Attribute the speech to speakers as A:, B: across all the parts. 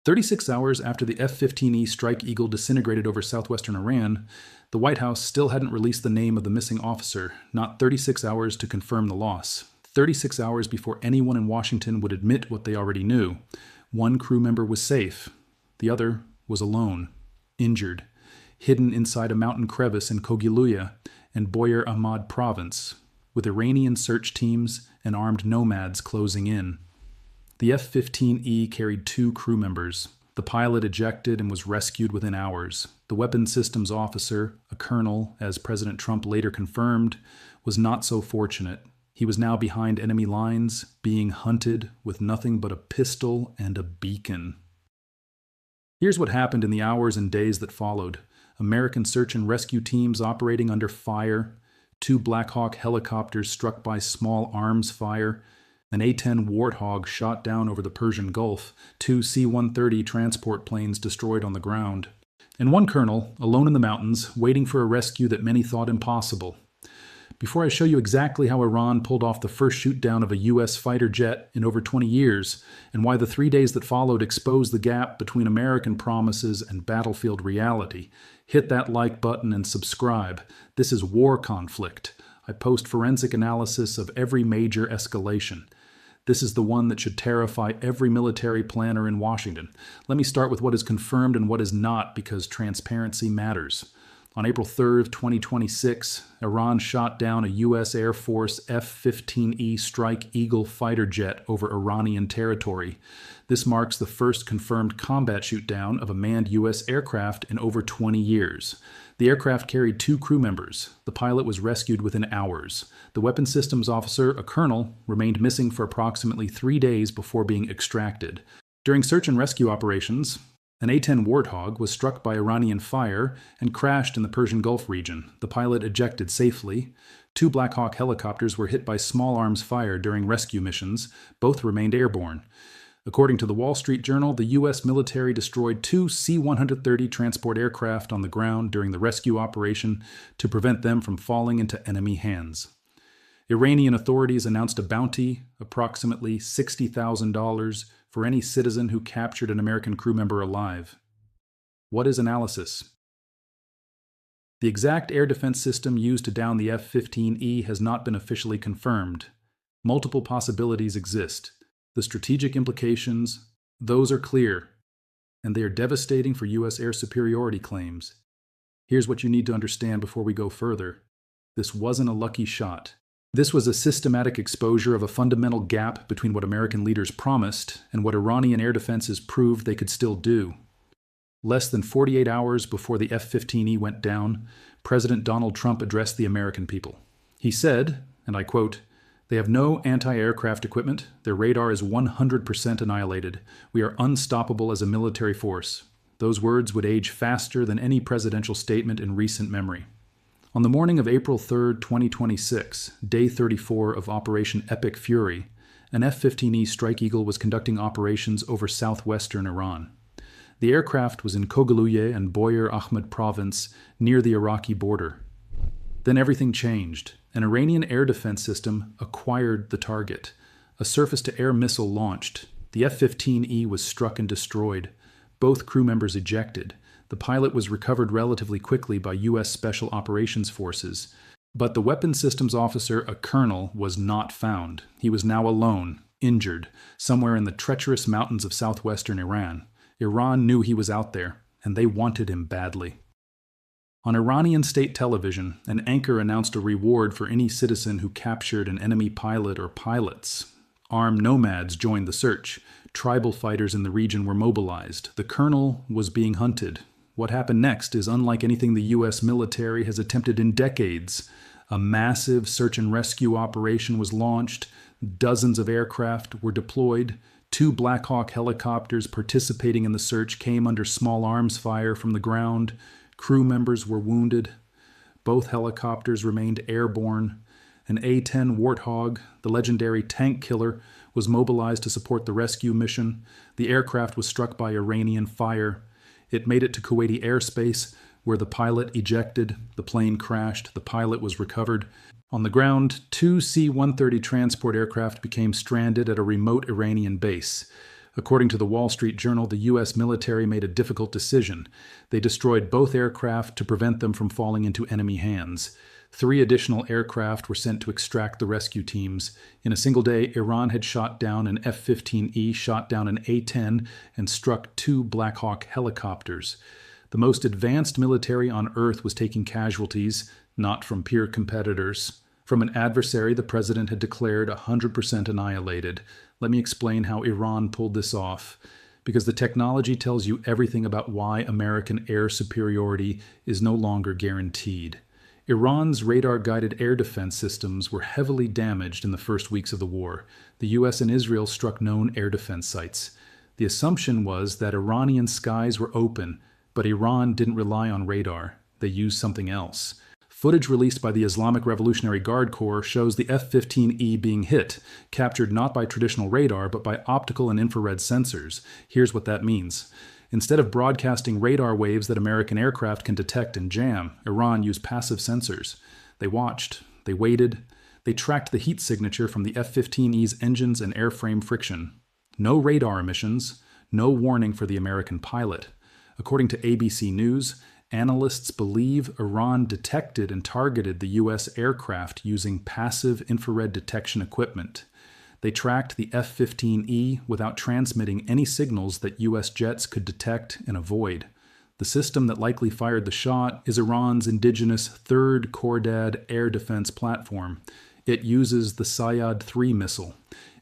A: 36 hours after the F-15E Strike Eagle disintegrated over southwestern Iran, the White House still hadn't released the name of the missing officer, not 36 hours to confirm the loss. 36 hours before anyone in Washington would admit what they already knew. One crew member was safe. The other was alone, injured, hidden inside a mountain crevice in Kogiluya and Boyar Ahmad province, with Iranian search teams and armed nomads closing in. The F-15E carried 2 crew members. The pilot ejected and was rescued within hours. The weapons systems officer, a colonel, as President Trump later confirmed, was not so fortunate. He was now behind enemy lines, being hunted with nothing but a pistol and a beacon. Here's what happened in the hours and days that followed. American search and rescue teams operating under fire, 2 Black Hawk helicopters struck by small arms fire, an A-10 Warthog shot down over the Persian Gulf, 2 C-130 transport planes destroyed on the ground, and one colonel, alone in the mountains, waiting for a rescue that many thought impossible. Before I show you exactly how Iran pulled off the first shoot-down of a US fighter jet in over 20 years, and why the 3 days that followed exposed the gap between American promises and battlefield reality, hit that like button and subscribe. This is War Conflict. I post forensic analysis of every major escalation. This is the one that should terrify every military planner in Washington. Let me start with what is confirmed and what is not, because transparency matters. On April 3rd, 2026, Iran shot down a US Air Force F-15E Strike Eagle fighter jet over Iranian territory. This marks the first confirmed combat shoot-down of a manned US aircraft in over 20 years. The aircraft carried 2 crew members. The pilot was rescued within hours. The weapons systems officer, a colonel, remained missing for approximately 3 days before being extracted. During search and rescue operations, an A-10 Warthog was struck by Iranian fire and crashed in the Persian Gulf region. The pilot ejected safely. 2 Black Hawk helicopters were hit by small arms fire during rescue missions. Both remained airborne. According to the Wall Street Journal, the U.S. military destroyed 2 C-130 transport aircraft on the ground during the rescue operation to prevent them from falling into enemy hands. Iranian authorities announced a bounty, approximately $60,000, for any citizen who captured an American crew member alive. What is analysis? The exact air defense system used to down the F-15E has not been officially confirmed. Multiple possibilities exist. The strategic implications, those are clear, and they are devastating for U.S. air superiority claims. Here's what you need to understand before we go further. This wasn't a lucky shot. This was a systematic exposure of a fundamental gap between what American leaders promised and what Iranian air defenses proved they could still do. Less than 48 hours before the F-15E went down, President Donald Trump addressed the American people. He said, and I quote, "They have no anti-aircraft equipment. Their radar is 100% annihilated. We are unstoppable as a military force." Those words would age faster than any presidential statement in recent memory. On the morning of April 3, 2026, day 34 of Operation Epic Fury, an F-15E Strike Eagle was conducting operations over southwestern Iran. The aircraft was in Kogiluya and Boyar Ahmad province near the Iraqi border. Then everything changed. An Iranian air defense system acquired the target. A surface-to-air missile launched. The F-15E was struck and destroyed. Both crew members ejected. The pilot was recovered relatively quickly by U.S. Special Operations Forces. But the weapons systems officer, a colonel, was not found. He was now alone, injured, somewhere in the treacherous mountains of southwestern Iran. Iran knew he was out there, and they wanted him badly. On Iranian state television, an anchor announced a reward for any citizen who captured an enemy pilot or pilots. Armed nomads joined the search. Tribal fighters in the region were mobilized. The colonel was being hunted. What happened next is unlike anything the U.S. military has attempted in decades. A massive search and rescue operation was launched. Dozens of aircraft were deployed. 2 Black Hawk helicopters participating in the search came under small arms fire from the ground. Crew members were wounded. Both helicopters remained airborne. An A-10 Warthog, the legendary tank killer, was mobilized to support the rescue mission. The aircraft was struck by Iranian fire. It made it to Kuwaiti airspace, where the pilot ejected. The plane crashed. The pilot was recovered. On the ground, 2 C-130 transport aircraft became stranded at a remote Iranian base. According to the Wall Street Journal, the U.S. military made a difficult decision. They destroyed both aircraft to prevent them from falling into enemy hands. 3 additional aircraft were sent to extract the rescue teams. In a single day, Iran had shot down an F-15E, shot down an A-10, and struck 2 Black Hawk helicopters. The most advanced military on Earth was taking casualties, not from peer competitors. From an adversary the president had declared 100% annihilated. Let me explain how Iran pulled this off. Because the technology tells you everything about why American air superiority is no longer guaranteed. Iran's radar-guided air defense systems were heavily damaged in the first weeks of the war. The U.S. and Israel struck known air defense sites. The assumption was that Iranian skies were open, but Iran didn't rely on radar. They used something else. Footage released by the Islamic Revolutionary Guard Corps shows the F-15E being hit, captured not by traditional radar, but by optical and infrared sensors. Here's what that means. Instead of broadcasting radar waves that American aircraft can detect and jam, Iran used passive sensors. They watched, they waited, they tracked the heat signature from the F-15E's engines and airframe friction. No radar emissions, no warning for the American pilot. According to ABC News, analysts believe Iran detected and targeted the U.S. aircraft using passive infrared detection equipment. They tracked the F-15E without transmitting any signals that U.S. jets could detect and avoid. The system that likely fired the shot is Iran's indigenous third Khordad air defense platform. It uses the Sayyad-3 missile.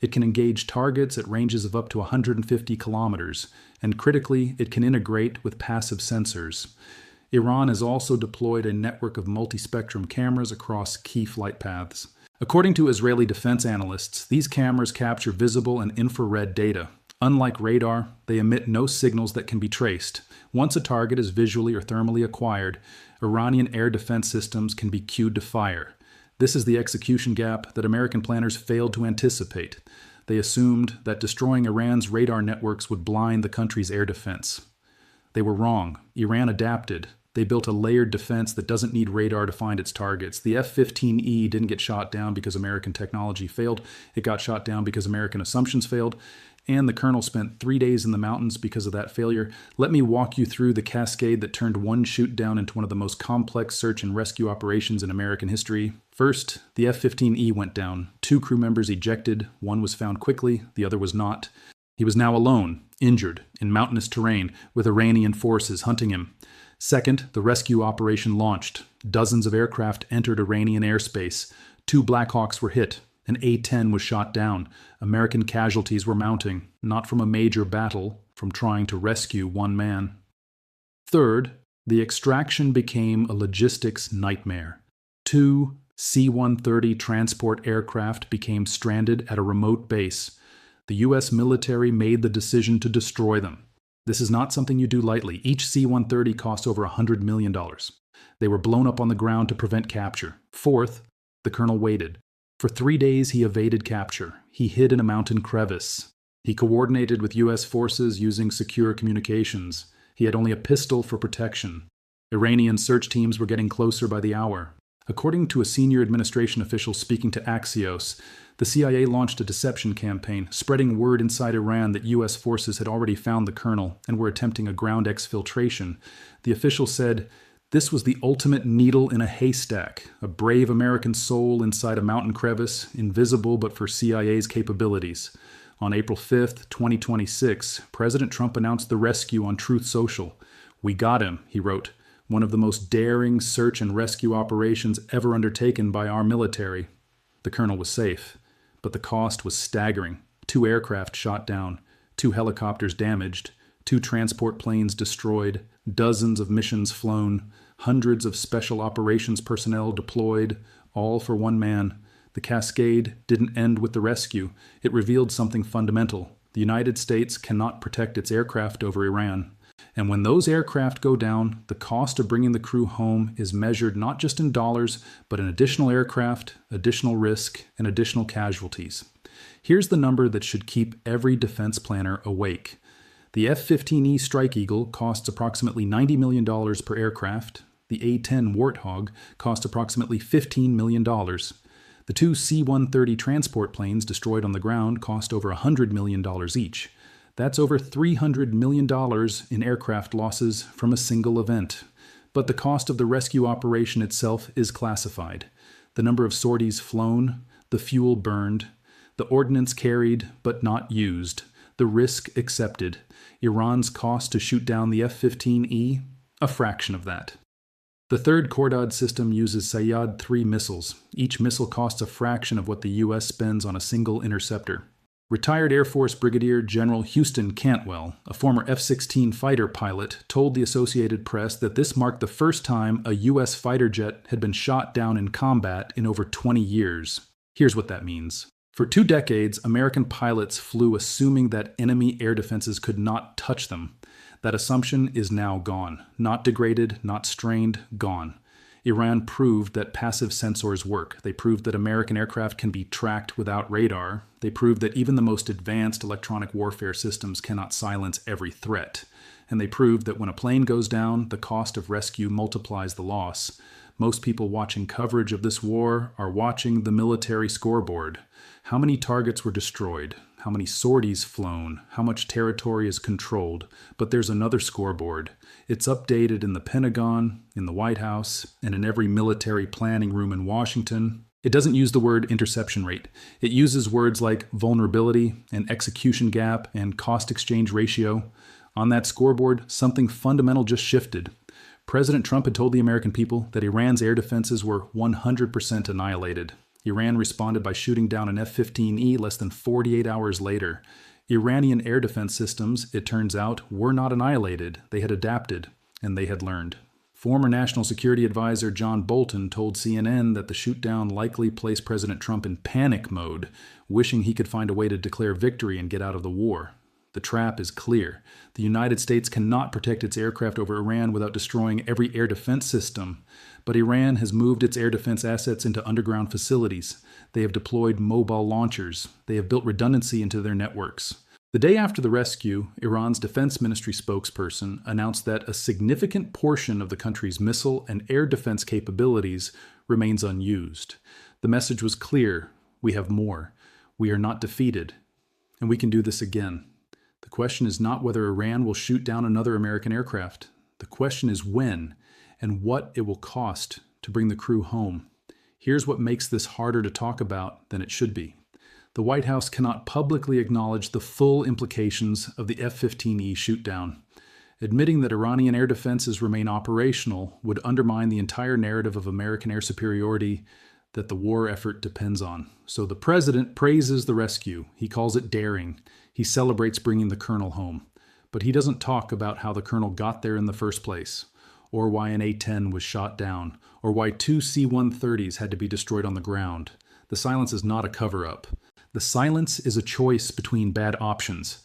A: It can engage targets at ranges of up to 150 kilometers, and critically, it can integrate with passive sensors. Iran has also deployed a network of multispectrum cameras across key flight paths. According to Israeli defense analysts, these cameras capture visible and infrared data. Unlike radar, they emit no signals that can be traced. Once a target is visually or thermally acquired, Iranian air defense systems can be cued to fire. This is the execution gap that American planners failed to anticipate. They assumed that destroying Iran's radar networks would blind the country's air defense. They were wrong. Iran adapted. They built a layered defense that doesn't need radar to find its targets. The F-15E didn't get shot down because American technology failed. It got shot down because American assumptions failed. And the colonel spent 3 days in the mountains because of that failure. Let me walk you through the cascade that turned one shoot-down into one of the most complex search and rescue operations in American history. First, the F-15E went down. 2 crew members ejected. One was found quickly, the other was not. He was now alone, injured, in mountainous terrain, with Iranian forces hunting him. Second, the rescue operation launched. Dozens of aircraft entered Iranian airspace. 2 Black Hawks were hit. An A-10 was shot down. American casualties were mounting, not from a major battle, from trying to rescue one man. Third, the extraction became a logistics nightmare. 2 C-130 transport aircraft became stranded at a remote base. The U.S. military made the decision to destroy them. This is not something you do lightly. Each C-130 cost over $100 million. They were blown up on the ground to prevent capture. Fourth, the colonel waited. For 3 days, he evaded capture. He hid in a mountain crevice. He coordinated with U.S. forces using secure communications. He had only a pistol for protection. Iranian search teams were getting closer by the hour. According to a senior administration official speaking to Axios, the CIA launched a deception campaign, spreading word inside Iran that U.S. forces had already found the colonel and were attempting a ground exfiltration. The official said, "This was the ultimate needle in a haystack, a brave American soul inside a mountain crevice, invisible but for CIA's capabilities." On April 5, 2026, President Trump announced the rescue on Truth Social. "We got him," he wrote, "one of the most daring search and rescue operations ever undertaken by our military." The colonel was safe, but the cost was staggering. 2 aircraft shot down, 2 helicopters damaged, 2 transport planes destroyed, dozens of missions flown, hundreds of special operations personnel deployed, all for one man. The cascade didn't end with the rescue. It revealed something fundamental. The United States cannot protect its aircraft over Iran. And when those aircraft go down, the cost of bringing the crew home is measured not just in dollars, but in additional aircraft, additional risk, and additional casualties. Here's the number that should keep every defense planner awake. The F-15E Strike Eagle costs approximately $90 million per aircraft. The A-10 Warthog cost approximately $15 million. The 2 C-130 transport planes destroyed on the ground cost over $100 million each. That's over $300 million in aircraft losses from a single event. But the cost of the rescue operation itself is classified. The number of sorties flown, the fuel burned, the ordnance carried but not used, the risk accepted. Iran's cost to shoot down the F-15E, a fraction of that. The third Cordad system uses Sayyad-3 missiles. Each missile costs a fraction of what the US spends on a single interceptor. Retired Air Force Brigadier General Houston Cantwell, a former F-16 fighter pilot, told the Associated Press that this marked the first time a US fighter jet had been shot down in combat in over 20 years. Here's what that means. For 2 decades, American pilots flew assuming that enemy air defenses could not touch them. That assumption is now gone. Not degraded, not strained, gone. Iran proved that passive sensors work. They proved that American aircraft can be tracked without radar. They proved that even the most advanced electronic warfare systems cannot silence every threat. And they proved that when a plane goes down, the cost of rescue multiplies the loss. Most people watching coverage of this war are watching the military scoreboard. How many targets were destroyed? How many sorties flown? How much territory is controlled? But there's another scoreboard. It's updated in the Pentagon, in the White House, and in every military planning room in Washington. It doesn't use the word interception rate. It uses words like vulnerability and execution gap and cost exchange ratio. On that scoreboard, something fundamental just shifted. President Trump had told the American people that Iran's air defenses were 100% annihilated. Iran responded by shooting down an F-15E less than 48 hours later. Iranian air defense systems, it turns out, were not annihilated. They had adapted, and they had learned. Former National Security Advisor John Bolton told CNN that the shootdown likely placed President Trump in panic mode, wishing he could find a way to declare victory and get out of the war. The trap is clear. The United States cannot protect its aircraft over Iran without destroying every air defense system. But Iran has moved its air defense assets into underground facilities. They have deployed mobile launchers. They have built redundancy into their networks. The day after the rescue, Iran's defense ministry spokesperson announced that a significant portion of the country's missile and air defense capabilities remains unused. The message was clear. We have more. We are not defeated. And we can do this again. The question is not whether Iran will shoot down another American aircraft. The question is when and what it will cost to bring the crew home. Here's what makes this harder to talk about than it should be. The White House cannot publicly acknowledge the full implications of the F-15E shootdown. Admitting that Iranian air defenses remain operational would undermine the entire narrative of American air superiority that the war effort depends on. So the president praises the rescue. He calls it daring. He celebrates bringing the colonel home. But he doesn't talk about how the colonel got there in the first place, or why an A-10 was shot down, or why 2 C-130s had to be destroyed on the ground. The silence is not a cover-up. The silence is a choice between bad options,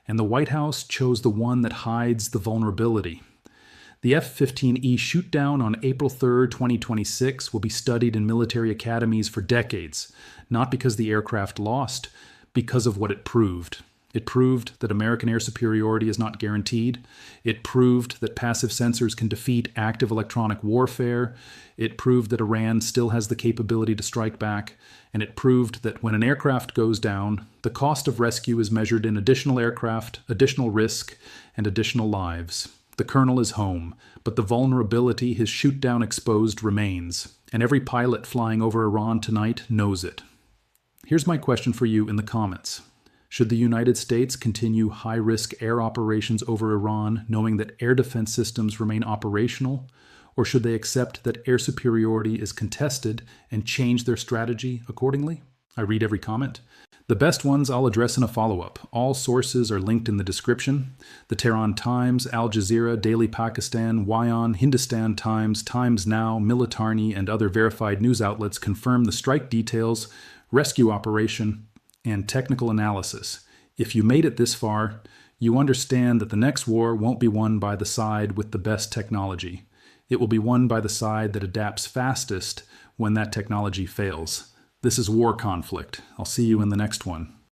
A: and the White House chose the one that hides the vulnerability. The F-15E shootdown on April 3, 2026 will be studied in military academies for decades, not because the aircraft lost, because of what it proved. It proved that American air superiority is not guaranteed. It proved that passive sensors can defeat active electronic warfare. It proved that Iran still has the capability to strike back. And it proved that when an aircraft goes down, the cost of rescue is measured in additional aircraft, additional risk, and additional lives. The colonel is home, but the vulnerability his shootdown exposed remains. And every pilot flying over Iran tonight knows it. Here's my question for you in the comments. Should the United States continue high-risk air operations over Iran, knowing that air defense systems remain operational? Or should they accept that air superiority is contested and change their strategy accordingly? I read every comment. The best ones I'll address in a follow-up. All sources are linked in the description. The Tehran Times, Al Jazeera, Daily Pakistan, Wyon, Hindustan Times, Times Now, Militarny, and other verified news outlets confirm the strike details, rescue operation, and technical analysis. If you made it this far, you understand that the next war won't be won by the side with the best technology. It will be won by the side that adapts fastest when that technology fails. This is war conflict. I'll see you in the next one.